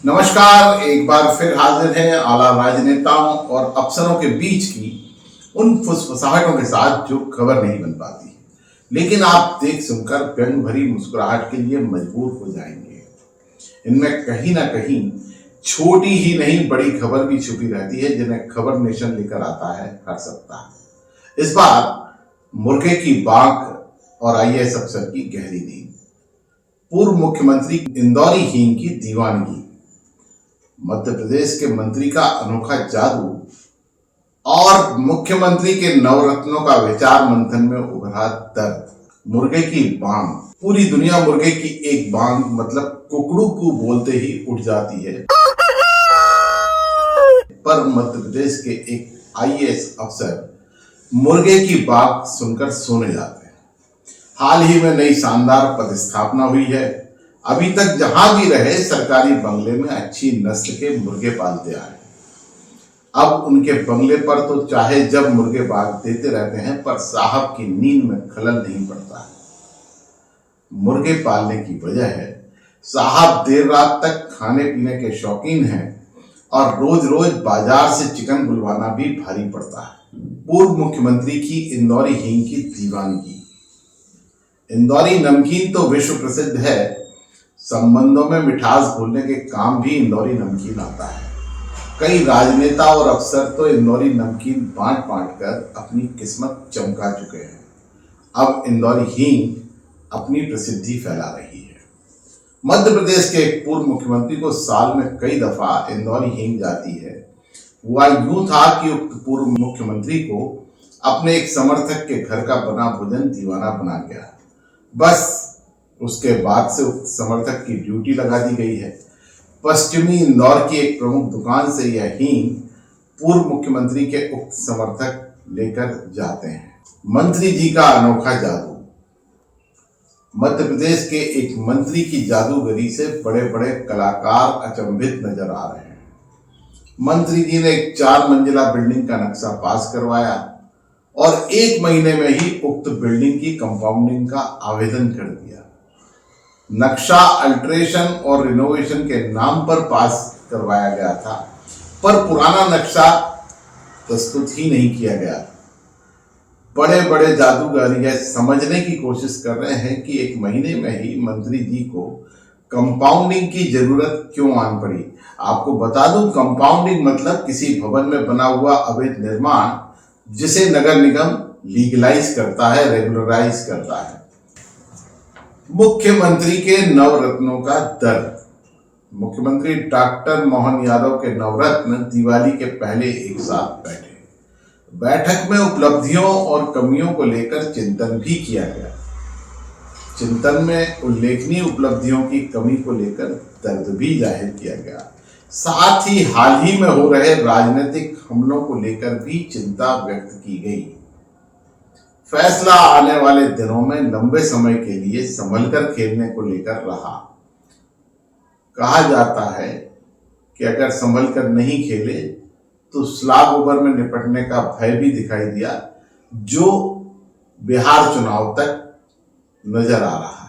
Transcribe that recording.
नमस्कार, एक बार फिर हाजिर हैं आला राजनेताओं और अफसरों के बीच की उन फुसफुसाहटों के साथ जो खबर नहीं बन पाती, लेकिन आप देख सुनकर व्यंग भरी मुस्कुराहट के लिए मजबूर हो जाएंगे। इनमें कहीं ना कहीं छोटी ही नहीं बड़ी खबर भी छुपी रहती है, जिन्हें खबर नेशन लेकर आता है हर सप्ताह। इस बार मुर्गे की बांक और आईएएस अफसर की गहरी नींद, पूर्व मुख्यमंत्री इंदौरी हींग की दीवानगी, मध्य प्रदेश के मंत्री का अनोखा जादू और मुख्यमंत्री के नवरत्नों का विचार मंथन में उभरा दर्द। मुर्गे की बांग, पूरी दुनिया मुर्गे की एक बांग मतलब कुकड़ू को बोलते ही उठ जाती है, पर मध्य प्रदेश के एक आईएएस अफसर मुर्गे की बांग सुनकर सोने जाते हैं। हाल ही में नई शानदार पदस्थापना हुई है। अभी तक जहां भी रहे सरकारी बंगले में अच्छी नस्ल के मुर्गे पालते आए। अब उनके बंगले पर तो चाहे जब मुर्गे बाग देते रहते हैं, पर साहब की नींद में खलल नहीं पड़ता है। मुर्गे पालने की वजह है साहब देर रात तक खाने पीने के शौकीन हैं और रोज रोज बाजार से चिकन बुलवाना भी भारी पड़ता है। पूर्व मुख्यमंत्री की इंदौरी हींग की दीवानगी। इंदौरी नमकीन तो विश्व प्रसिद्ध है, संबंधों में मिठास घोलने के काम भी इंदौरी नमकीन आता है। कई राजनेता और अफसर तो इंदौरी नमकीन बांट बांट कर अपनी किस्मत चमका चुके हैं। अब इंदौरी हींग अपनी प्रसिद्धि फैला रही है। मध्य प्रदेश के एक पूर्व मुख्यमंत्री को साल में कई दफा इंदौरी हींग जाती है। हुआ यूं था कि उक्त पूर्व मुख्यमंत्री को अपने एक समर्थक के घर का बना भोजन दीवाना बना गया। बस उसके बाद से उक्त समर्थक की ड्यूटी लगा दी गई है। पश्चिमी इंदौर की एक प्रमुख दुकान से यह हींग पूर्व मुख्यमंत्री के उक्त समर्थक लेकर जाते हैं। मंत्री जी का अनोखा जादू। मध्य प्रदेश के एक मंत्री की जादूगरी से बड़े बड़े कलाकार अचंभित नजर आ रहे हैं। मंत्री जी ने एक 4 मंजिला बिल्डिंग का नक्शा पास करवाया और 1 महीने में ही उक्त बिल्डिंग की कंपाउंडिंग का आवेदन कर दिया। नक्शा अल्ट्रेशन और रिनोवेशन के नाम पर पास करवाया गया था, पर पुराना नक्शा प्रस्तुत ही नहीं किया गया। बड़े बड़े जादूगर यह समझने की कोशिश कर रहे हैं कि 1 महीने में ही मंत्री जी को कंपाउंडिंग की जरूरत क्यों आन पड़ी। आपको बता दूं, कंपाउंडिंग मतलब किसी भवन में बना हुआ अवैध निर्माण जिसे नगर निगम लीगलाइज करता है, रेगुलराइज करता है। मुख्यमंत्री के नवरत्नों का दर्द। मुख्यमंत्री डॉक्टर मोहन यादव के नवरत्न दिवाली के पहले एक साथ बैठे। बैठक में उपलब्धियों और कमियों को लेकर चिंतन भी किया गया। चिंतन में उल्लेखनीय उपलब्धियों की कमी को लेकर दर्द भी जाहिर किया गया। साथ ही हाल ही में हो रहे राजनीतिक हमलों को लेकर भी चिंता व्यक्त की गई। फैसला आने वाले दिनों में लंबे समय के लिए संभलकर खेलने को लेकर रहा। कहा जाता है कि अगर संभलकर नहीं खेले तो स्लैब ओवर में निपटने का भय भी दिखाई दिया, जो बिहार चुनाव तक नजर आ रहा है।